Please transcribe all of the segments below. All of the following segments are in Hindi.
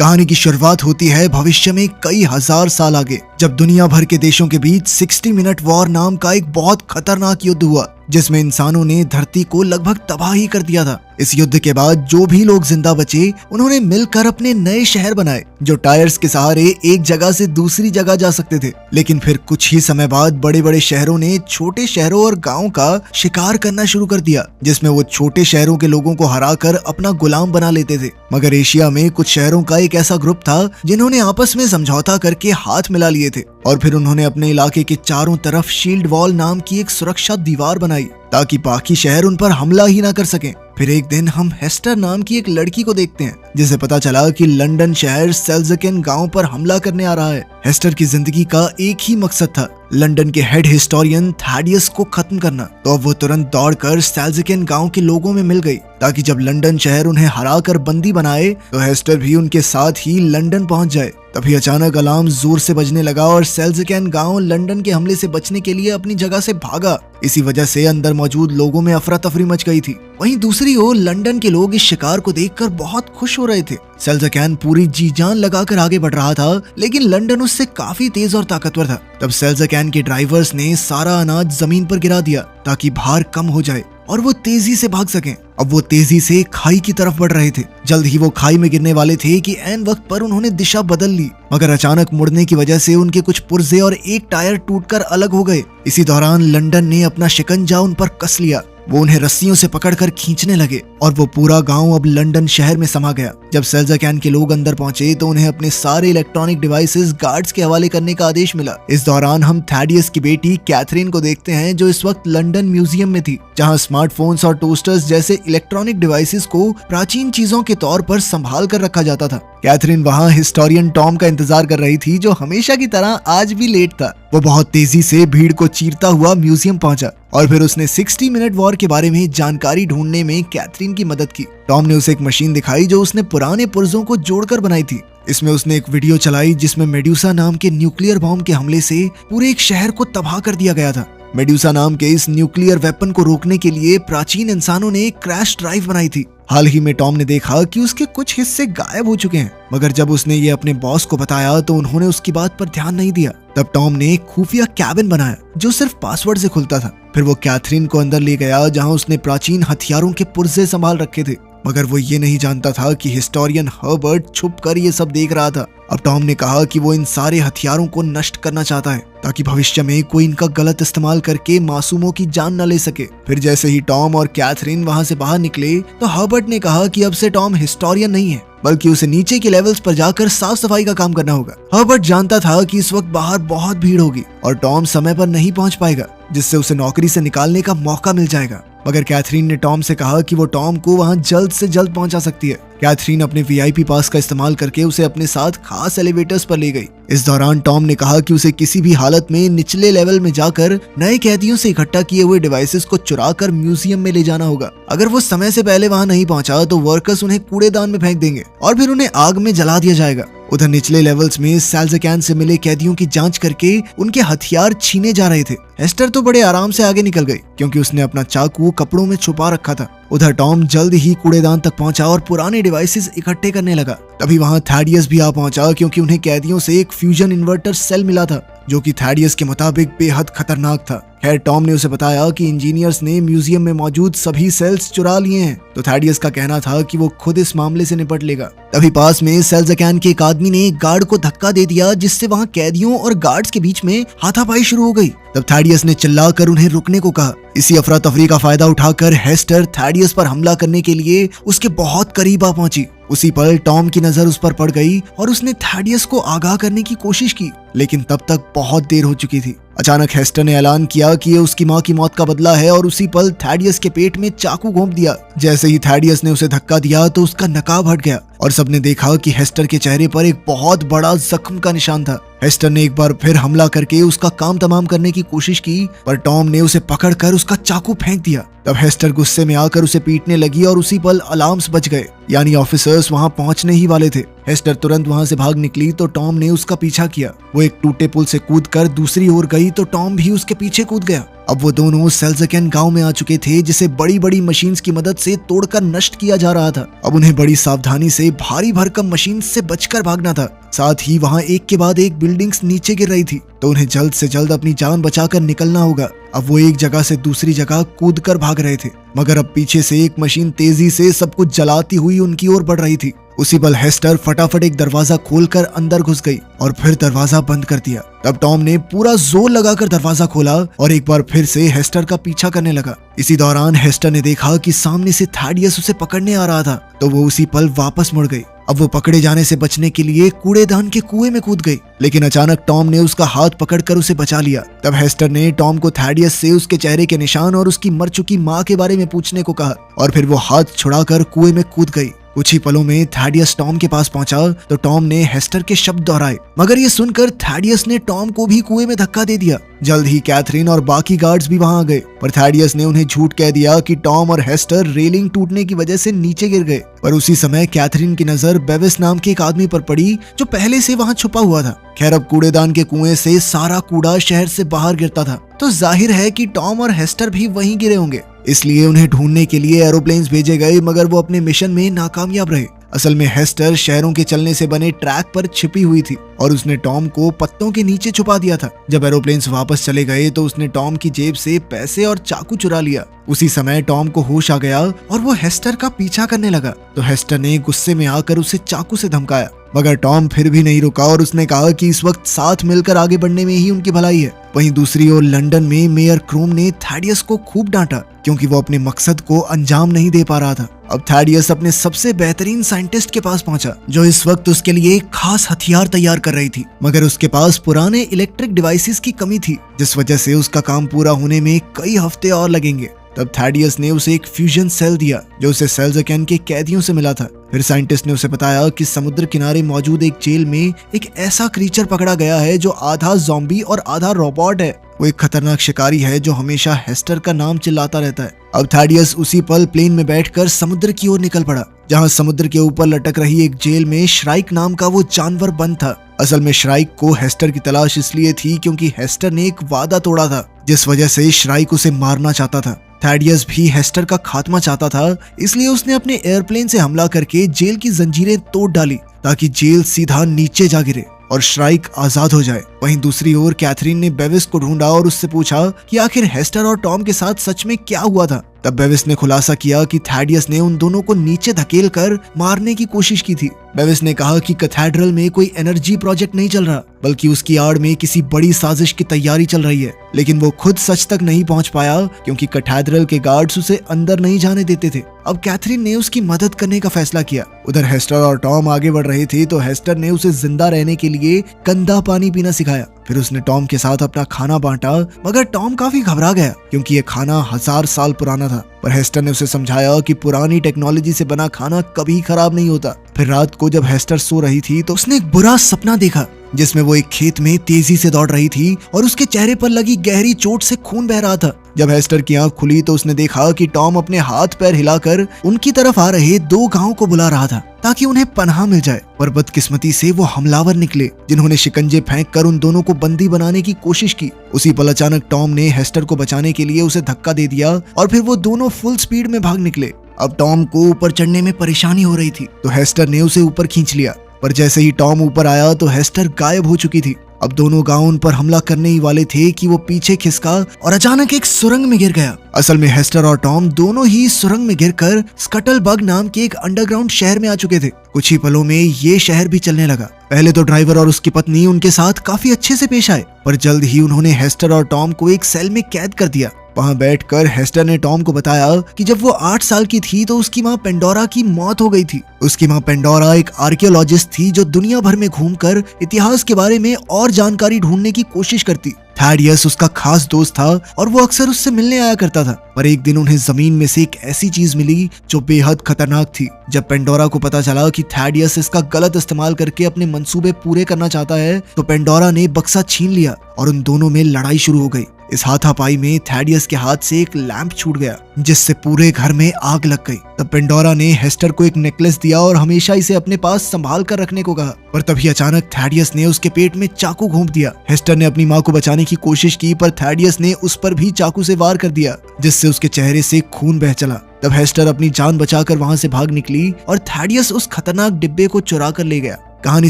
कहानी की शुरुआत होती है भविष्य में कई हजार साल आगे, जब दुनिया भर के देशों के बीच 60 मिनट वॉर नाम का एक बहुत खतरनाक युद्ध हुआ, जिसमें इंसानों ने धरती को लगभग तबाह ही कर दिया था। इस युद्ध के बाद जो भी लोग जिंदा बचे, उन्होंने मिलकर अपने नए शहर बनाए, जो टायर्स के सहारे एक जगह से दूसरी जगह जा सकते थे। लेकिन फिर कुछ ही समय बाद बड़े बड़े शहरों ने छोटे शहरों और गाँव का शिकार करना शुरू कर दिया, जिसमें वो छोटे शहरों के लोगों को हराकर अपना गुलाम बना लेते थे। मगर एशिया में कुछ शहरों का एक ऐसा ग्रुप था जिन्होंने आपस में समझौता करके हाथ मिला लिए थे, और फिर उन्होंने अपने इलाके के चारों तरफ शील्ड वॉल नाम की एक सुरक्षा दीवार बनाई, ताकि बाकी शहर उन पर हमला ही ना कर सकें। फिर एक दिन हम हेस्टर नाम की एक लड़की को देखते हैं, जिसे पता चला कि लंदन शहर सेल्ज़केन गांव पर हमला करने आ रहा है। हेस्टर की जिंदगी का एक ही मकसद था, लंदन के हेड हिस्टोरियन थैडियस को खत्म करना। तो अब वो तुरंत दौड़कर सेल्ज़केन गांव के लोगों में मिल गई, ताकि जब लंदन शहर उन्हें हराकर बंदी बनाए तो हेस्टर भी उनके साथ ही लंदन पहुंच जाए। तभी अचानक अलार्म जोर से बजने लगा और सेल्ज़केन गांव लंदन के हमले से बचने के लिए अपनी जगह से भागा। इसी वजह से अंदर मौजूद लोगों में अफरा तफरी मच गई थी। वहीं दूसरी ओर लंदन के लोग इस शिकार को देखकर बहुत खुश हो रहे थे। सेल्ज़केन पूरी जी जान लगाकर आगे बढ़ रहा था, लेकिन लंदन उससे काफी तेज और ताकतवर था। तब सेल्ज़केन के ड्राइवर्स ने सारा अनाज जमीन पर गिरा दिया, ताकि भार कम हो जाए और वो तेजी से भाग सकें। अब वो तेजी से खाई की तरफ बढ़ रहे थे। जल्द ही वो खाई में गिरने वाले थे कि ऐन वक्त पर उन्होंने दिशा बदल ली, मगर अचानक मुड़ने की वजह से उनके कुछ पुर्जे और एक टायर टूटकर अलग हो गए। इसी दौरान लंदन ने अपना शिकंजा उन पर कस लिया। वो उन्हें रस्सियों से पकड़कर खींचने लगे और वो पूरा गांव अब लंदन शहर में समा गया। जब सेल्ज़केन के लोग अंदर पहुंचे तो उन्हें अपने सारे इलेक्ट्रॉनिक डिवाइसेस गार्ड्स के हवाले करने का आदेश मिला। इस दौरान हम थैडियस की बेटी कैथरीन को देखते हैं, जो इस वक्त लंदन म्यूजियम में थी, जहां स्मार्टफोन्स और टोस्टर्स जैसे इलेक्ट्रॉनिक डिवाइसेस को प्राचीन चीजों के तौर पर संभाल कर रखा जाता था। कैथरीन वहां हिस्टोरियन टॉम का इंतजार कर रही थी, जो हमेशा की तरह आज भी लेट था। वो बहुत तेजी से भीड़ को चीरता हुआ म्यूजियम पहुंचा और फिर उसने 60 मिनट वॉर के बारे में जानकारी ढूंढने में कैथरीन की मदद की। टॉम ने उसे एक मशीन दिखाई जो उसने पुराने पुर्जों को जोड़कर बनाई थी। इसमें उसने एक वीडियो चलाई जिसमें मेडुसा नाम के न्यूक्लियर बॉम्ब के हमले से पूरे एक शहर को तबाह कर दिया गया था। मेडुसा नाम के इस न्यूक्लियर वेपन को रोकने के लिए प्राचीन इंसानों ने एक क्रैश ड्राइव बनाई थी। हाल ही में टॉम ने देखा कि उसके कुछ हिस्से गायब हो चुके हैं, मगर जब उसने ये अपने बॉस को बताया तो उन्होंने उसकी बात पर ध्यान नहीं दिया। तब टॉम ने एक खुफिया कैबिन बनाया जो सिर्फ पासवर्ड से खुलता था। फिर वो कैथरीन को अंदर ले गया, जहां उसने प्राचीन हथियारों के पुर्जे संभाल रखे थे, मगर वो ये नहीं जानता था कि हिस्टोरियन हर्बर्ट छुपकर ये सब देख रहा था। अब टॉम ने कहा कि वो इन सारे हथियारों को नष्ट करना चाहता है, ताकि भविष्य में कोई इनका गलत इस्तेमाल करके मासूमों की जान न ले सके। फिर जैसे ही टॉम और कैथरीन वहां से बाहर निकले तो हर्बर्ट ने कहा कि अब से टॉम हिस्टोरियन नहीं है, बल्कि उसे नीचे के लेवल्स पर जाकर साफ सफाई का काम करना होगा। हर्बर्ट जानता था कि इस वक्त बाहर बहुत भीड़ होगी और टॉम समय पर नहीं पहुंच पाएगा, जिससे उसे नौकरी से निकालने का मौका मिल जाएगा। मगर कैथरीन ने टॉम से कहा कि वो टॉम को वहां जल्द से जल्द पहुंचा सकती है। कैथरीन अपने वीआईपी पास का इस्तेमाल करके उसे अपने साथ खास एलिवेटर्स पर ले गई। इस दौरान टॉम ने कहा कि उसे किसी भी हालत में निचले लेवल में जाकर नए कैदियों से इकट्ठा किए हुए डिवाइसेस को चुरा कर म्यूजियम में ले जाना होगा। अगर वो समय से पहले वहां नहीं पहुंचा तो वर्कर्स उन्हें कूड़ेदान में फेंक देंगे और फिर उन्हें आग में जला दिया जाएगा। उधर निचले लेवल्स में सेल्ज़केन से मिले कैदियों की जांच करके उनके हथियार छीने जा रहे थे। हेस्टर तो बड़े आराम से आगे निकल गई, क्योंकि उसने अपना चाकू कपड़ों में छुपा रखा था। उधर टॉम जल्द ही कूड़ेदान तक पहुंचा और पुराने डिवाइसेस इकट्ठे करने लगा। तभी वहां थैडियस भी आ पहुंचा, क्योंकि उन्हें कैदियों से एक फ्यूजन इन्वर्टर सेल मिला था, जो कि थैडियस के मुताबिक बेहद खतरनाक था। खैर, टॉम ने उसे बताया कि इंजीनियर्स ने म्यूजियम में मौजूद सभी सेल्स चुरा लिए हैं, तो थैडियस का कहना था कि वो खुद इस मामले से निपट लेगा। तभी पास में सेल्ज़केन के एक आदमी ने एक गार्ड को धक्का दे दिया, जिससे वहां कैदियों और गार्ड्स के बीच में हाथापाई शुरू हो गई। तब थैडियस ने चिल्लाकर उन्हें रुकने को कहा। इसी अफरा तफरी का फायदा उठाकर हेस्टर थैडियस पर हमला करने के लिए उसके बहुत करीब आ पहुंची। उसी पल टॉम की नजर उस पर पड़ गई और उसने थैडियस को आगाह करने की कोशिश की, लेकिन तब तक बहुत देर हो चुकी थी। अचानक हेस्टर ने ऐलान किया कि ये उसकी माँ की मौत का बदला है और उसी पल थैडियस के पेट में चाकू घोंप दिया। जैसे ही थैडियस ने उसे धक्का दिया तो उसका नकाब हट गया और सबने देखा कि हेस्टर के चेहरे पर एक बहुत बड़ा जख्म का निशान था। हेस्टर ने एक बार फिर हमला करके उसका काम तमाम करने की कोशिश की, पर टॉम ने उसे पकड़कर उसका चाकू फेंक दिया। तब हेस्टर गुस्से में आकर उसे पीटने लगी और उसी पल अलार्म्स बज गए, यानी ऑफिसर्स वहां पहुंचने ही वाले थे। हेस्टर तुरंत वहां से भाग निकली तो टॉम ने उसका पीछा किया। वो एक टूटे पुल से कूदकर दूसरी ओर गई तो टॉम भी उसके पीछे कूद गया। अब वो दोनों सेल्ज़केन गांव में आ चुके थे, जिसे बड़ी बड़ी मशीन्स की मदद से तोड़कर नष्ट किया जा रहा था। अब उन्हें बड़ी सावधानी से भारी भरकम मशीन से बचकर भागना था। साथ ही वहां एक के बाद एक बिल्डिंग्स नीचे गिर रही थी, तो उन्हें जल्द से जल्द अपनी जान बचाकर निकलना होगा। अब वो एक जगह से दूसरी जगह कूदकर भाग रहे थे, मगर अब पीछे से एक मशीन तेजी से सब कुछ जलाती हुई उनकी ओर बढ़ रही थी। उसी पल हेस्टर फटाफट एक दरवाजा खोलकर अंदर घुस गई और फिर दरवाजा बंद कर दिया। तब टॉम ने पूरा जोर लगाकर दरवाजा खोला और एक बार फिर से हेस्टर का पीछा करने लगा। इसी दौरान हेस्टर ने देखा कि सामने से थैडियस उसे पकड़ने आ रहा था, तो वो उसी पल वापस मुड़ गई। अब वो पकड़े जाने से बचने के लिए कूड़ेदान के कुएं में कूद गई, लेकिन अचानक टॉम ने उसका हाथ पकड़कर उसे बचा लिया। तब हेस्टर ने टॉम को थैडियस से उसके चेहरे के निशान और उसकी मर चुकी माँ के बारे में पूछने को कहा और फिर वो हाथ छुड़ाकर कुएं में कूद गई। कुछ ही पलों में थैडियस टॉम के पास पहुंचा तो टॉम ने हेस्टर के शब्द दोहराए, मगर ये सुनकर थैडियस ने टॉम को भी कुएं में धक्का दे दिया। जल्द ही कैथरीन और बाकी गार्ड्स भी वहां आ गए, पर थैडियस ने उन्हें झूठ कह दिया कि टॉम और हेस्टर रेलिंग टूटने की वजह से नीचे गिर गए। पर उसी समय कैथरीन की नजर बेविस नाम के एक आदमी पर पड़ी, जो पहले से वहां छुपा हुआ था। खैर, अब कूड़ेदान के कुएं से सारा कूड़ा शहर से बाहर गिरता था, तो जाहिर है कि टॉम और हेस्टर भी वहीं गिरे होंगे। इसलिए उन्हें ढूंढने के लिए एरोप्लेन्स भेजे गए, मगर वो अपने मिशन में नाकामयाब रहे। असल में हेस्टर शहरों के चलने से बने ट्रैक पर छिपी हुई थी और उसने टॉम को पत्तों के नीचे छुपा दिया था। जब एरोप्लेन्स वापस चले गए तो उसने टॉम की जेब से पैसे और चाकू चुरा लिया। उसी समय टॉम को होश आ गया और वो हेस्टर का पीछा करने लगा, तो हेस्टर ने गुस्से में आकर उसे चाकू से धमकाया, मगर टॉम फिर भी नहीं रुका और उसने कहा कि इस वक्त साथ मिलकर आगे बढ़ने में ही उनकी भलाई है। वहीं दूसरी ओर लंदन में मेयर क्रोम ने थैडियस को खूब डांटा, क्योंकि वो अपने मकसद को अंजाम नहीं दे पा रहा था। अब थैडियस अपने सबसे बेहतरीन साइंटिस्ट के पास पहुंचा, जो इस वक्त उसके लिए एक खास हथियार तैयार कर रही थी, मगर उसके पास पुराने इलेक्ट्रिक डिवाइसेस की कमी थी, जिस वजह से उसका काम पूरा होने में कई हफ्ते और लगेंगे। तब थैडियस ने उसे एक फ्यूजन सेल दिया, जो उसे सेल्ज़केन के कैदियों से मिला था। फिर साइंटिस्ट ने उसे बताया कि समुद्र किनारे मौजूद एक जेल में एक ऐसा क्रीचर पकड़ा गया है जो आधा ज़ॉम्बी और आधा रोबोट है। वो एक खतरनाक शिकारी है जो हमेशा हेस्टर का नाम चिल्लाता रहता है। अब थैडियस उसी पल प्लेन में बैठकर समुद्र की ओर निकल पड़ा, जहां समुद्र के ऊपर लटक रही एक जेल में श्राइक नाम का वो जानवर बंद था। असल में श्राइक को हेस्टर की तलाश इसलिए थी क्योंकि हेस्टर ने एक वादा तोड़ा था, जिस वजह से श्राइक उसे मारना चाहता था। थैडियस भी हेस्टर का खात्मा चाहता था, इसलिए उसने अपने एयरप्लेन से हमला करके जेल की जंजीरें तोड़ डाली, ताकि जेल सीधा नीचे जा गिरे और श्राइक आजाद हो जाए। वहीं दूसरी ओर कैथरीन ने बेविस को ढूंढा और उससे पूछा कि आखिर हेस्टर और टॉम के साथ सच में क्या हुआ था। तब बेविस ने खुलासा किया कि थैडियस ने उन दोनों को नीचे धकेलकर मारने की कोशिश की थी। बेविस ने कहा कि कैथेड्रल में कोई एनर्जी प्रोजेक्ट नहीं चल रहा, बल्कि उसकी आड़ में किसी बड़ी साजिश की तैयारी चल रही है, लेकिन वो खुद सच तक नहीं पहुंच पाया क्योंकि कैथेड्रल के गार्ड्स उसे अंदर नहीं जाने देते थे। अब कैथरीन ने उसकी मदद करने का फैसला किया। उधर हेस्टर और टॉम आगे बढ़ रहे थे, तो हेस्टर ने उसे जिंदा रहने के लिए गंदा पानी पीना सिखाया। फिर उसने टॉम के साथ अपना खाना बांटा, मगर टॉम काफी घबरा गया क्योंकि ये खाना 1000 साल पुराना था। पर हेस्टर ने उसे समझाया कि पुरानी टेक्नोलॉजी से बना खाना कभी खराब नहीं होता। फिर रात को जब हेस्टर सो रही थी तो उसने एक बुरा सपना देखा, जिसमें वो एक खेत में तेजी से दौड़ रही थी और उसके चेहरे पर लगी गहरी चोट से खून बह रहा था। जब हेस्टर की आंख खुली तो उसने देखा कि टॉम अपने हाथ पैर हिलाकर उनकी तरफ आ रहे 2 गांवों को बुला रहा था, ताकि उन्हें पनाह मिल जाए। पर बदकिस्मती से वो हमलावर निकले, जिन्होंने शिकंजे फेंक कर उन दोनों को बंदी बनाने की कोशिश की। उसी पल अचानक टॉम ने हेस्टर को बचाने के लिए उसे धक्का दे दिया और फिर वो दोनों फुल स्पीड में भाग निकले। अब टॉम को ऊपर चढ़ने में परेशानी हो रही थी, तो हेस्टर ने उसे ऊपर खींच लिया। पर जैसे ही टॉम ऊपर आया तो हेस्टर गायब हो चुकी थी। अब दोनों गांव उन पर हमला करने ही वाले थे कि वो पीछे खिसका और अचानक एक सुरंग में गिर गया। असल में हेस्टर और टॉम दोनों ही सुरंग में गिरकर स्कटलबग नाम के एक अंडरग्राउंड शहर में आ चुके थे। कुछ ही पलों में ये शहर भी चलने लगा। पहले तो ड्राइवर और उसकी पत्नी उनके साथ काफी अच्छे से पेश आए, पर जल्द ही उन्होंने हेस्टर और टॉम को एक सेल में कैद कर दिया। वहां बैठकर हेस्टर ने टॉम को बताया कि जब वो 8 साल की थी तो उसकी माँ पेंडोरा की मौत हो गई थी। उसकी माँ पेंडोरा एक आर्कियोलॉजिस्ट थी जो दुनिया भर में घूमकर इतिहास के बारे में और जानकारी ढूंढने की कोशिश करती। थैडियस उसका खास दोस्त था और वो अक्सर उससे मिलने आया करता था। पर एक दिन उन्हें जमीन में से एक ऐसी चीज मिली जो बेहद खतरनाक थी। जब पेंडोरा को पता चला कि थैडियस इसका गलत इस्तेमाल करके अपने मंसूबे पूरे करना चाहता है, तो पेंडोरा ने बक्सा छीन लिया और उन दोनों में लड़ाई शुरू हो गई। इस हाथापाई में थैडियस के हाथ से एक लैंप छूट गया, जिससे पूरे घर में आग लग गई। तब पेंडोरा ने हेस्टर को एक नेकलेस दिया और हमेशा इसे अपने पास संभाल कर रखने को कहा। पर तभी अचानक थैडियस ने उसके पेट में चाकू घोंप दिया। हेस्टर ने अपनी माँ को बचाने की कोशिश की, पर थैडियस ने उस पर भी चाकू से वार कर दिया, जिससे उसके चेहरे से खून बह चला। तब हेस्टर अपनी जान बचाकर वहां से भाग निकली और थैडियस उस खतरनाक डिब्बे को चुरा कर ले गया। कहानी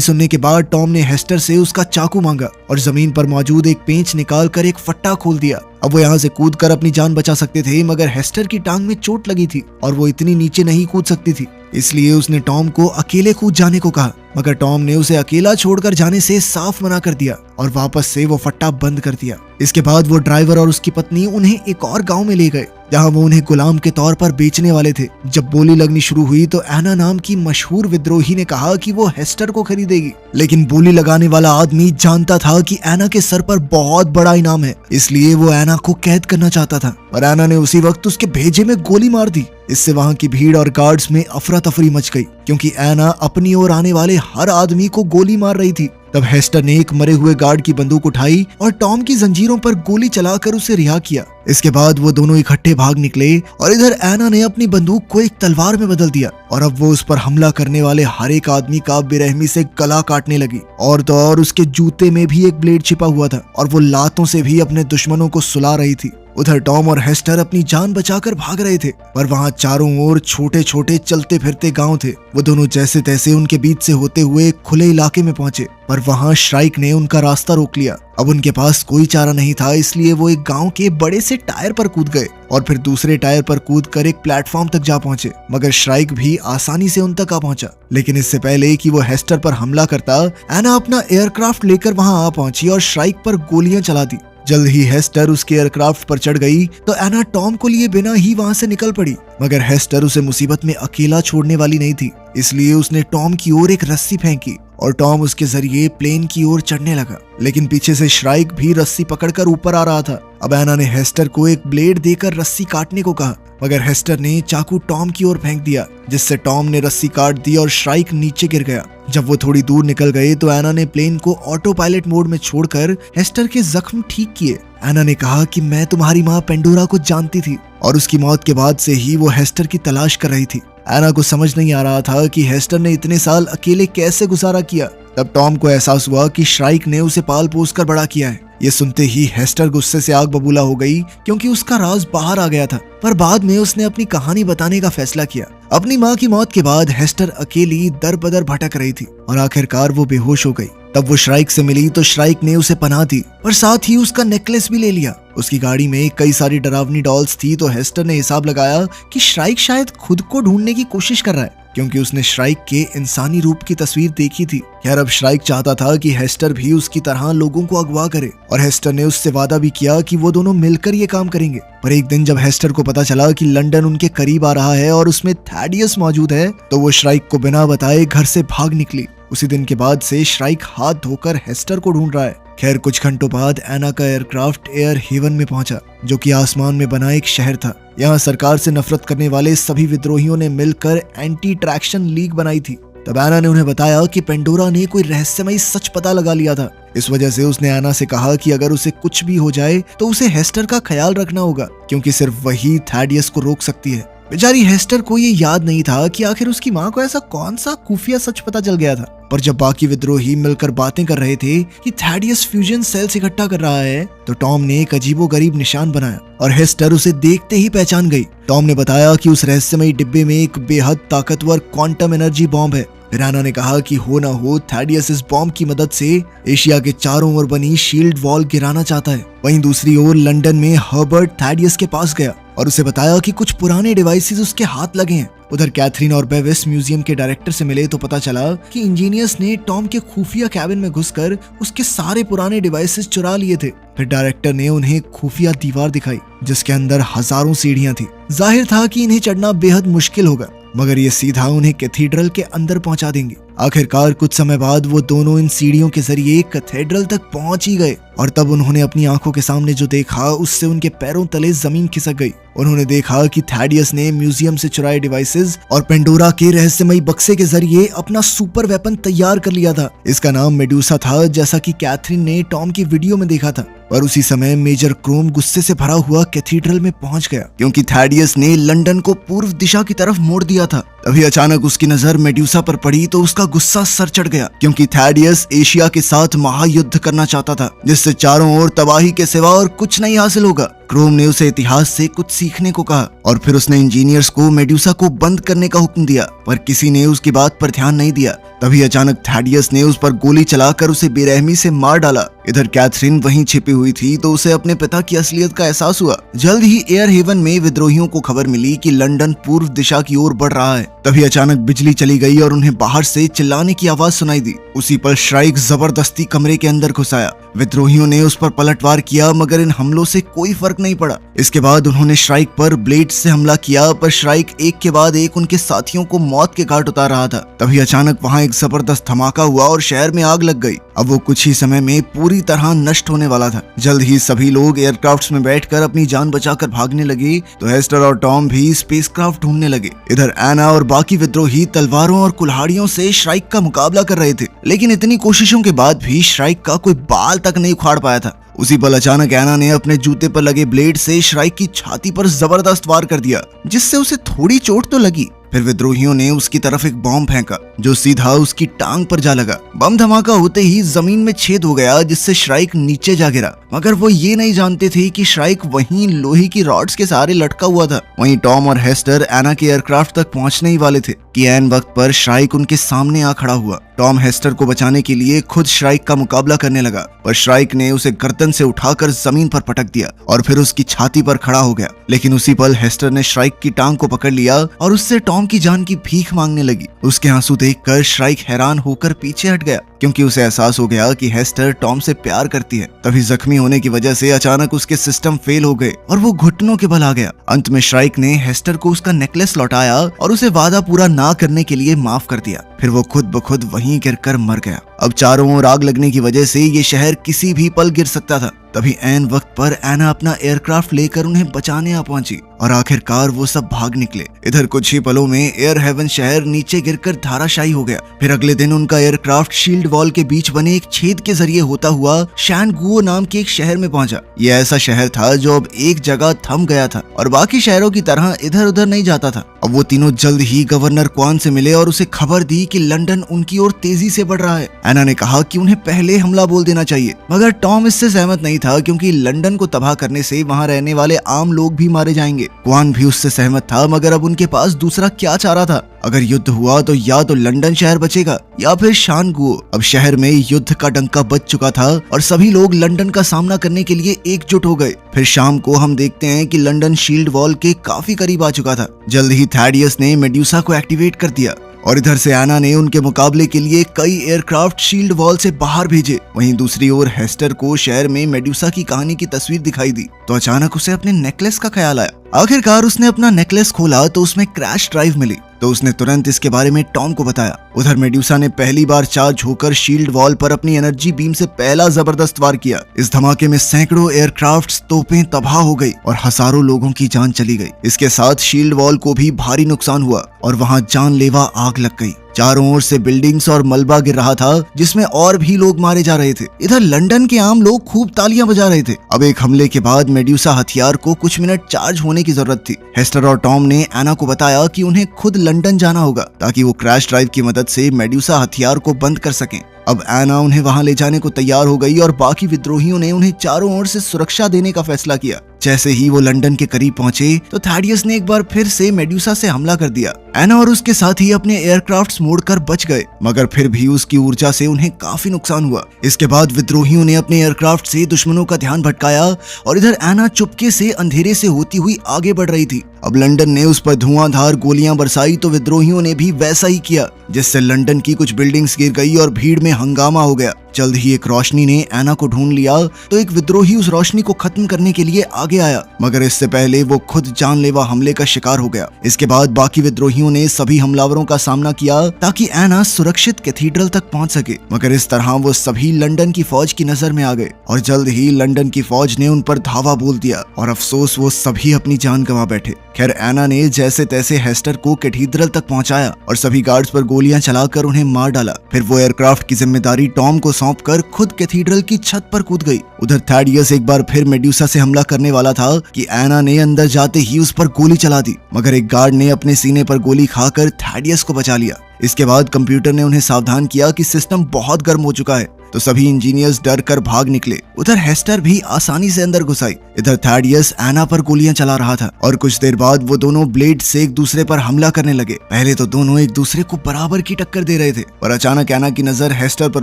सुनने के बाद टॉम ने हेस्टर से उसका चाकू मांगा और जमीन पर मौजूद एक पेंच निकाल कर एक फट्टा खोल दिया। अब वो यहाँ से कूद कर अपनी जान बचा सकते थे, मगर हेस्टर की टांग में चोट लगी थी और वो इतनी नीचे नहीं कूद सकती थी। इसलिए उसने टॉम को अकेले कूद जाने को कहा, मगर टॉम ने उसे अकेला छोड़कर जाने से साफ मना कर दिया और वापस से वो फट्टा बंद कर दिया। इसके बाद वो ड्राइवर और उसकी पत्नी उन्हें एक और गांव में ले गए, जहां वो उन्हें गुलाम के तौर पर बेचने वाले थे। जब बोली लगनी शुरू हुई तो एना नाम की मशहूर विद्रोही ने कहा कि वो हेस्टर को खरीदेगी, लेकिन बोली लगाने वाला आदमी जानता था कि एना के सर पर बहुत बड़ा इनाम है, इसलिए वो एना को कैद करना चाहता था। और एना ने उसी वक्त उसके भेजे में गोली मार दी। इससे वहां की भीड़ और गार्ड्स में अफरा तफरी मच गई, क्योंकि एना अपनी ओर आने वाले हर आदमी को गोली मार रही थी। तब हेस्टर ने एक मरे हुए गार्ड की बंदूक उठाई और टॉम की जंजीरों पर गोली चलाकर उसे रिहा किया। इसके बाद वो दोनों इकट्ठे भाग निकले और इधर एना ने अपनी बंदूक को एक तलवार में बदल दिया और अब वो उस पर हमला करने वाले हर एक आदमी का बेरहमी से गला काटने लगी। और तो और उसके जूते में भी एक ब्लेड छिपा हुआ था और वो लातों से भी अपने दुश्मनों को सुला रही थी। उधर टॉम और हेस्टर अपनी जान बचाकर भाग रहे थे, पर वहां चारों ओर छोटे छोटे चलते फिरते गांव थे। वो दोनों जैसे तैसे उनके बीच से होते हुए खुले इलाके में पहुंचे, पर वहां श्राइक ने उनका रास्ता रोक लिया। अब उनके पास कोई चारा नहीं था, इसलिए वो एक गांव के बड़े से टायर पर कूद गए और फिर दूसरे टायर पर कूदकर एक प्लेटफॉर्म तक जा पहुंचे। मगर श्राइक भी आसानी से उन तक आ पहुंचा, लेकिन इससे पहले कि वो हेस्टर पर हमला करता, एना अपना एयरक्राफ्ट लेकर वहां आ पहुंची और श्राइक पर गोलियां चला दी। जल्द ही हेस्टर उसके एयरक्राफ्ट पर चढ़ गई तो एना टॉम को लिए बिना ही वहां से निकल पड़ी, मगर हेस्टर उसे मुसीबत में अकेला छोड़ने वाली नहीं थी, इसलिए उसने टॉम की ओर एक रस्सी फेंकी और टॉम उसके जरिए प्लेन की ओर चढ़ने लगा। लेकिन पीछे से श्राइक भी रस्सी पकड़कर ऊपर आ रहा था। अब एना ने हेस्टर को एक ब्लेड देकर रस्सी काटने को कहा, मगर हेस्टर ने चाकू टॉम की ओर फेंक दिया, जिससे टॉम ने रस्सी काट दी और श्राइक नीचे गिर गया। जब वो थोड़ी दूर निकल गए तो एना ने प्लेन को ऑटो पायलट मोड में छोड़कर हेस्टर के जख्म ठीक किए। एना ने कहा कि मैं तुम्हारी माँ पेंडोरा को जानती थी और उसकी मौत के बाद से ही वो हेस्टर की तलाश कर रही थी। एना को समझ नहीं आ रहा था कि हेस्टर ने इतने साल अकेले कैसे गुजारा किया। तब टॉम को एहसास हुआ कि श्राइक ने उसे पाल पोस कर बड़ा किया है। ये सुनते ही हेस्टर गुस्से से आग बबूला हो गई, क्योंकि उसका राज बाहर आ गया था। पर बाद में उसने अपनी कहानी बताने का फैसला किया। अपनी माँ की मौत के बाद हेस्टर अकेली दर बदर भटक रही थी और आखिरकार वो बेहोश हो गई। तब वो श्राइक से मिली तो श्राइक ने उसे पनाह दी और साथ ही उसका नेकलेस भी ले लिया। उसकी गाड़ी में कई सारी डरावनी डॉल्स थी, तो हेस्टर ने हिसाब लगाया कि श्राइक शायद खुद को ढूंढने की कोशिश कर रहा है, क्योंकि उसने श्राइक के इंसानी रूप की तस्वीर देखी थी। यार अब श्राइक चाहता था कि हेस्टर भी उसकी तरह लोगों को अगवा करे, और हेस्टर ने उससे वादा भी किया कि वो दोनों मिलकर ये काम करेंगे। पर एक दिन जब हेस्टर को पता चला कि लंदन उनके करीब आ रहा है और उसमें थैडियस मौजूद है, तो वो श्राइक को बिना बताए घर से भाग निकली। उसी दिन के बाद से श्राइक हाथ धोकर हेस्टर को ढूंढ रहा है। खैर कुछ घंटों बाद एना का एयरक्राफ्ट एयर हेवन में पहुंचा, जो कि आसमान में बना एक शहर था। यहाँ सरकार से नफरत करने वाले सभी विद्रोहियों ने मिलकर एंटी ट्रैक्शन लीग बनाई थी। तब एना ने उन्हें बताया कि पेंडोरा ने कोई रहस्यमयी सच पता लगा लिया था। इस वजह से उसने एना से कहा कि अगर उसे कुछ भी हो जाए तो उसे हेस्टर का ख्याल रखना होगा, क्योंकि सिर्फ वही थैडियस को रोक सकती है। बेचारी हेस्टर को ये याद नहीं था कि आखिर उसकी माँ को ऐसा कौन सा खुफिया सच पता चल गया था। पर जब बाकी विद्रोही मिलकर बातें कर रहे थे कि थैडियस फ्यूजन सेल्स इकट्ठा कर रहा है, तो टॉम ने एक अजीबोगरीब निशान बनाया और हेस्टर उसे देखते ही पहचान गई। टॉम ने बताया कि उस रहस्यमयी डिब्बे में एक बेहद ताकतवर क्वांटम एनर्जी बॉम्ब है। फिर एना ने कहा कि हो ना हो थैडियस इस बॉम्ब की मदद से एशिया के चारों ओर बनी शील्ड वॉल गिराना चाहता है। वहीं दूसरी ओर लंदन में हर्बर्ट थैडियस के पास गया और उसे बताया कि कुछ पुराने डिवाइसेस उसके हाथ लगे हैं। उधर कैथरीन और बेविस म्यूजियम के डायरेक्टर से मिले तो पता चला कि इंजीनियर्स ने टॉम के खुफिया कैबिन में घुसकर उसके सारे पुराने डिवाइसेस चुरा लिए थे। फिर डायरेक्टर ने उन्हें खुफिया दीवार दिखाई, जिसके अंदर हजारों सीढ़ियां थी। जाहिर था कि इन्हें चढ़ना बेहद मुश्किल होगा, मगर ये सीधा उन्हें कैथीड्रल के अंदर पहुंचा देंगे। आखिरकार कुछ समय बाद वो दोनों इन सीढ़ियों के जरिए कैथेड्रल तक पहुंच ही गए और तब उन्होंने अपनी आंखों के सामने जो देखा उससे उनके पैरों तले जमीन खिसक गई। उन्होंने देखा कि थैडियस ने म्यूजियम से चुराए डिवाइसेस और पेंडोरा के रहस्यमयी बक्से के जरिए अपना सुपर वेपन तैयार कर लिया था। इसका नाम मेडुसा था, जैसा कि कैथरीन ने टॉम की वीडियो में देखा था। पर उसी समय मेजर क्रोम गुस्से से भरा हुआ कैथीड्रल में पहुंच गया क्योंकि थैडियस ने लंदन को पूर्व दिशा की तरफ मोड़ दिया था। तभी अचानक उसकी नजर मेडुसा पर पड़ी तो उसका गुस्सा सर चढ़ गया क्योंकि थैडियस एशिया के साथ महायुद्ध करना चाहता था, जिससे चारों ओर तबाही के सिवा और कुछ नहीं हासिल होगा। क्रोम ने उसे इतिहास से कुछ सीखने को कहा और फिर उसने इंजीनियर्स को मेडुसा को बंद करने का हुक्म दिया, पर किसी ने उसकी बात पर ध्यान नहीं दिया। तभी अचानक थैडियस ने उस पर गोली चलाकर उसे बेरहमी से मार डाला। इधर कैथरीन वहीं छिपी हुई थी तो उसे अपने पिता की असलियत का एहसास हुआ। जल्द ही एयर हेवन में विद्रोहियों को खबर मिली कि लंदन पूर्व दिशा की ओर बढ़ रहा है। तभी अचानक बिजली चली गई और उन्हें बाहर से चिल्लाने की आवाज सुनाई दी। उसी पर श्राइक जबरदस्ती कमरे के अंदर घुस आया। विद्रोहियों ने उस पर पलटवार किया मगर इन हमलों से कोई फर्क नहीं पड़ा। इसके बाद उन्होंने श्राइक पर ब्लेड से हमला किया, पर श्राइक एक के बाद एक उनके साथियों को मौत के घाट उतार रहा था। तभी अचानक वहां एक जबरदस्त धमाका हुआ और शहर में आग लग गई। अब वो कुछ ही समय में पूरी तरह नष्ट होने वाला था। जल्द ही सभी लोग एयरक्राफ्ट्स में बैठकर अपनी जान बचाकर भागने लगे तो हेस्टर और टॉम भी स्पेसक्राफ्ट ढूंढने लगे। इधर एना और बाकी विद्रोही तलवारों और कुल्हाड़ियों से श्राइक का मुकाबला कर रहे थे, लेकिन इतनी कोशिशों के बाद भी श्राइक का कोई बाल तक नहीं उखाड़ पाया था। उसी पल अचानक एना ने अपने जूते पर लगे ब्लेड से श्राइक की छाती पर जबरदस्त वार कर दिया, जिससे उसे थोड़ी चोट तो लगी। फिर विद्रोहियों ने उसकी तरफ एक बॉम्ब फेंका जो सीधा उसकी टांग पर जा लगा। बम धमाका होते ही जमीन में छेद हो गया, जिससे श्राइक नीचे जा गिरा। मगर वो ये नहीं जानते थे कि श्राइक वहीं लोहे की रॉड्स के सहारे लटका हुआ था। वहीं टॉम और हेस्टर एना के एयरक्राफ्ट तक पहुंचने ही वाले थे कि ऐन वक्त पर श्राइक उनके सामने आ खड़ा हुआ। टॉम हेस्टर को बचाने के लिए खुद श्राइक का मुकाबला करने लगा, पर श्राइक ने उसे गर्दन से उठाकर जमीन पर पटक दिया और फिर उसकी छाती पर खड़ा हो गया। लेकिन उसी पल हेस्टर ने श्राइक की टांग को पकड़ लिया और उससे टॉम की जान की भीख मांगने लगी। उसके आंसू देखकर श्राइक हैरान होकर पीछे हट गया क्योंकि उसे एहसास हो गया कि हेस्टर टॉम से प्यार करती है। तभी जख्मी होने की वजह से अचानक उसके सिस्टम फेल हो गए और वो घुटनों के बल आ गया। अंत में श्राइक ने हेस्टर को उसका नेकलेस लौटाया और उसे वादा पूरा ना करने के लिए माफ कर दिया। फिर वो खुद ब खुद वहीं गिरकर मर गया। अब चारों ओर आग लगने की वजह से ये शहर किसी भी पल गिर सकता था। तभी ऐन वक्त पर एना अपना एयरक्राफ्ट लेकर उन्हें बचाने आ पहुंची और आखिरकार वो सब भाग निकले। इधर कुछ ही पलों में एयर हेवन शहर नीचे गिरकर धाराशायी हो गया। फिर अगले दिन उनका एयरक्राफ्ट शील्ड वॉल के बीच बने एक छेद के जरिए होता हुआ शैनगुओ नाम के एक शहर में पहुंचा। ये ऐसा शहर था जो अब एक जगह थम गया था और बाकी शहरों की तरह इधर उधर नहीं जाता था। अब वो तीनों जल्द ही गवर्नर क्वान से मिले और उसे खबर दी कि लंदन उनकी ओर तेजी से बढ़ रहा है। एना ने कहा कि उन्हें पहले हमला बोल देना चाहिए, मगर टॉम इससे सहमत नहीं था क्योंकि लंदन को तबाह करने से वहां रहने वाले आम लोग भी मारे जाएंगे। क्वान भी उससे सहमत था, मगर अब उनके पास दूसरा क्या चारा था। अगर युद्ध हुआ तो या तो लंदन शहर बचेगा या फिर शानगुओ। अब शहर में युद्ध का डंका बज चुका था और सभी लोग लंदन का सामना करने के लिए एकजुट हो गए। फिर शाम को हम देखते हैं कि लंदन शील्ड वॉल के काफी करीब आ चुका था। जल्द ही थैडियस ने मेडुसा को एक्टिवेट कर दिया और इधर से एना ने उनके मुकाबले के लिए कई एयरक्राफ्ट शील्ड वॉल से बाहर भेजे। वहीं दूसरी ओर हेस्टर को शहर में मेडुसा की कहानी की तस्वीर दिखाई दी तो अचानक उसे अपने नेकलेस का ख्याल आया। आखिरकार उसने अपना नेकलेस खोला तो उसमें क्रैश ड्राइव मिली, तो उसने तुरंत इसके बारे में टॉम को बताया। उधर मेडुसा ने पहली बार चार्ज होकर शील्ड वॉल पर अपनी एनर्जी बीम से पहला जबरदस्त वार किया। इस धमाके में सैकड़ों एयरक्राफ्ट्स, तोपें तबाह हो गई और हजारों लोगों की जान चली गई। इसके साथ शील्ड वॉल को भी भारी नुकसान हुआ और वहां जानलेवा आग लग गई। चारों ओर से बिल्डिंग्स और मलबा गिर रहा था, जिसमें और भी लोग मारे जा रहे थे। इधर लंदन के आम लोग खूब तालियां बजा रहे थे। अब एक हमले के बाद मेडुसा हथियार को कुछ मिनट चार्ज होने की जरूरत थी। हेस्टर और टॉम ने एना को बताया कि उन्हें खुद लंदन जाना होगा ताकि वो क्रैश ड्राइव की मदद से मेडुसा हथियार को बंद कर सकें। अब एना उन्हें वहां ले जाने को तैयार हो गई और बाकी विद्रोहियों ने उन्हें चारों ओर से सुरक्षा देने का फैसला किया। जैसे ही वो लंदन के करीब पहुंचे तो थैडियस ने एक बार फिर से मेडुसा से हमला कर दिया। एना और उसके साथी अपने एयरक्राफ्ट्स मोड़कर बच गए, मगर फिर भी उसकी ऊर्जा से उन्हें काफी नुकसान हुआ। इसके बाद विद्रोहियों ने अपने एयरक्राफ्ट से दुश्मनों का ध्यान भटकाया और इधर एना चुपके से अंधेरे से होती हुई आगे बढ़ रही थी। अब लंदन ने उस पर धुआंधार गोलियां बरसाई तो विद्रोहियों ने भी वैसा ही किया, जिससे लंदन की कुछ बिल्डिंग्स गिर गई और भीड़ में हंगामा हो गया। जल्द ही एक रोशनी ने एना को ढूंढ लिया तो एक विद्रोही उस रोशनी को खत्म करने के लिए आगे आया, मगर इससे पहले वो खुद जानलेवा हमले का शिकार हो गया। इसके बाद बाकी विद्रोहियों ने सभी हमलावरों का सामना किया ताकि एना सुरक्षित कैथीड्रल तक पहुंच सके, मगर इस तरह वो सभी लंदन की फौज की नजर में आ गए और जल्द ही लंदन की फौज ने उन पर धावा बोल दिया और अफसोस वो सभी अपनी जान गंवा बैठे। खैर एना ने जैसे तैसे हेस्टर को कैथीड्रल तक पहुंचाया और सभी गार्ड्स पर गोलियां चलाकर उन्हें मार डाला। फिर वो एयरक्राफ्ट की जिम्मेदारी टॉम को सौंपकर खुद कैथीड्रल की छत पर कूद गई। उधर थैडियस एक बार फिर मेड्यूसा से हमला करने वाला था कि एना ने अंदर जाते ही उस पर गोली चला दी, मगर एक गार्ड ने अपने सीने पर गोली खाकर थैडियस को बचा लिया। इसके बाद कंप्यूटर ने उन्हें सावधान किया कि सिस्टम बहुत गर्म हो चुका है, तो सभी इंजीनियर्स डर कर भाग निकले। उधर हेस्टर भी आसानी से अंदर घुस आई। इधर थैडियस एना पर गोलियां चला रहा था और कुछ देर बाद वो दोनों ब्लेड से एक दूसरे पर हमला करने लगे। पहले तो दोनों एक दूसरे को बराबर की टक्कर दे रहे थे, पर अचानक एना की नजर हेस्टर पर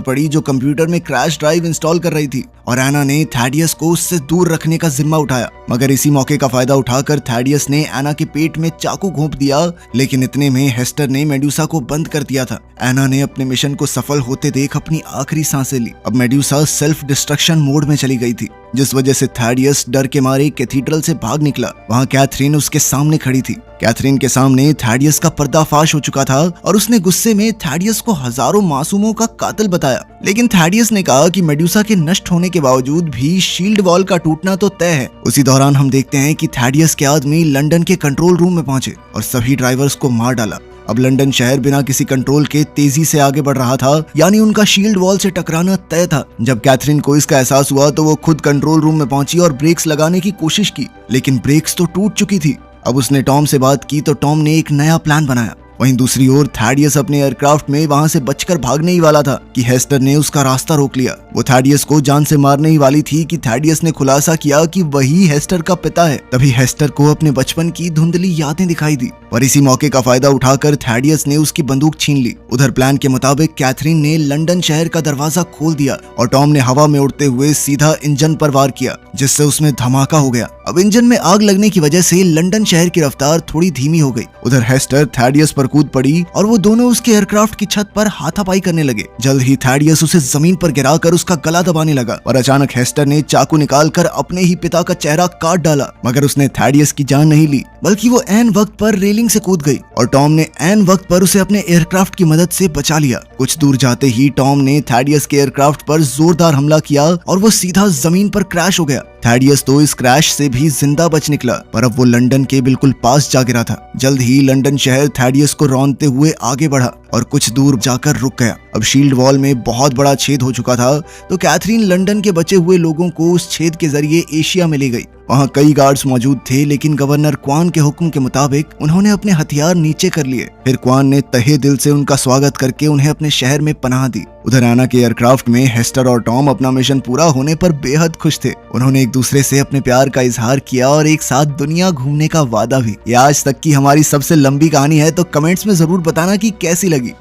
पड़ी जो कंप्यूटर में क्रैश ड्राइव इंस्टॉल कर रही थी और एना ने थैडियस को उससे दूर रखने का जिम्मा उठाया। मगर इसी मौके का फायदा उठाकर थैडियस ने एना के पेट में चाकू घोंप दिया, लेकिन इतने में हेस्टर ने मेड्यूसा को बंद कर दिया था। एना ने अपने मिशन को सफल होते देख अपनी आखिरी सांसें ली। अब मेड्यूसा सेल्फ डिस्ट्रक्शन मोड में चली गई थी, जिस वजह से थैडियस डर के मारे कैथीड्रल से भाग निकला। वहाँ कैथरीन उसके सामने खड़ी थी। कैथरीन के सामने थैडियस का पर्दाफाश हो चुका था और उसने गुस्से में थैडियस को हजारों मासूमों का कातिल बताया। लेकिन थैडियस ने कहा कि मेड्यूसा के नष्ट होने के बावजूद भी शील्ड वॉल का टूटना तो तय है। उसी दौरान हम देखते हैं कि थैडियस के आदमी लंदन के कंट्रोल रूम में पहुंचे और सभी ड्राइवर्स को मार डाला। अब लंदन शहर बिना किसी कंट्रोल के तेजी से आगे बढ़ रहा था, यानी उनका शील्ड वॉल से टकराना तय था। जब कैथरीन को इसका एहसास हुआ तो वो खुद कंट्रोल रूम में पहुंची और ब्रेक्स लगाने की कोशिश की, लेकिन ब्रेक्स तो टूट चुकी थी। अब उसने टॉम से बात की तो टॉम ने एक नया प्लान बनाया। वहीं दूसरी ओर थैडियस अपने एयरक्राफ्ट में वहां से बचकर भागने ही वाला था कि हेस्टर ने उसका रास्ता रोक लिया। वो थैडियस को जान से मारने ही वाली थी कि थैडियस ने खुलासा किया कि वही हेस्टर का पिता है। तभी हेस्टर को अपने बचपन की धुंधली यादें दिखाई दी और इसी मौके का फायदा उठाकर थैडियस ने उसकी बंदूक छीन ली। उधर प्लान के मुताबिक कैथरीन ने लंदन शहर का दरवाजा खोल दिया और टॉम ने हवा में उड़ते हुए सीधा इंजन पर वार किया, जिससे उसमें धमाका हो गया। अब इंजन में आग लगने की वजह से लंदन शहर की रफ्तार थोड़ी धीमी हो गई। उधर हेस्टर थैडियस पर कूद पड़ी और वो दोनों उसके एयरक्राफ्ट की छत पर हाथापाई करने लगे। जल्द ही थैडियस उसे जमीन पर गिराकर उसका गला दबाने लगा और अचानक हेस्टर ने चाकू निकालकर अपने ही पिता का चेहरा काट डाला, मगर उसने थैडियस की जान नहीं ली, बल्कि वो ऐन वक्त पर रेलिंग से कूद गई और टॉम ने ऐन वक्त पर उसे अपने एयरक्राफ्ट की मदद से बचा लिया। कुछ दूर जाते ही टॉम ने थैडियस के एयरक्राफ्ट पर जोरदार हमला किया और वो सीधा जमीन पर क्रैश हो गया। थैडियस तो इस क्रैश से भी जिंदा बच निकला, पर अब वो लंदन के बिल्कुल पास जा गिरा था। जल्द ही लंदन शहर थैडियस को रौंदते हुए आगे बढ़ा और कुछ दूर जाकर रुक गया। अब शील्ड वॉल में बहुत बड़ा छेद हो चुका था, तो कैथरीन लंदन के बचे हुए लोगों को उस छेद के जरिए एशिया में ले गई। वहाँ कई गार्ड्स मौजूद थे, लेकिन गवर्नर क्वान के हुक्म के मुताबिक उन्होंने अपने हथियार नीचे कर लिए। फिर क्वान ने तहे दिल से उनका स्वागत करके उन्हें अपने शहर में पनाह दी। उधर एना के एयरक्राफ्ट में हेस्टर और टॉम अपना मिशन पूरा होने पर बेहद खुश थे। उन्होंने एक दूसरे से अपने प्यार का इजहार किया और एक साथ दुनिया घूमने का वादा भी। ये आज तक की हमारी सबसे लंबी कहानी है, तो कमेंट्स में जरूर बताना कि कैसी लगी।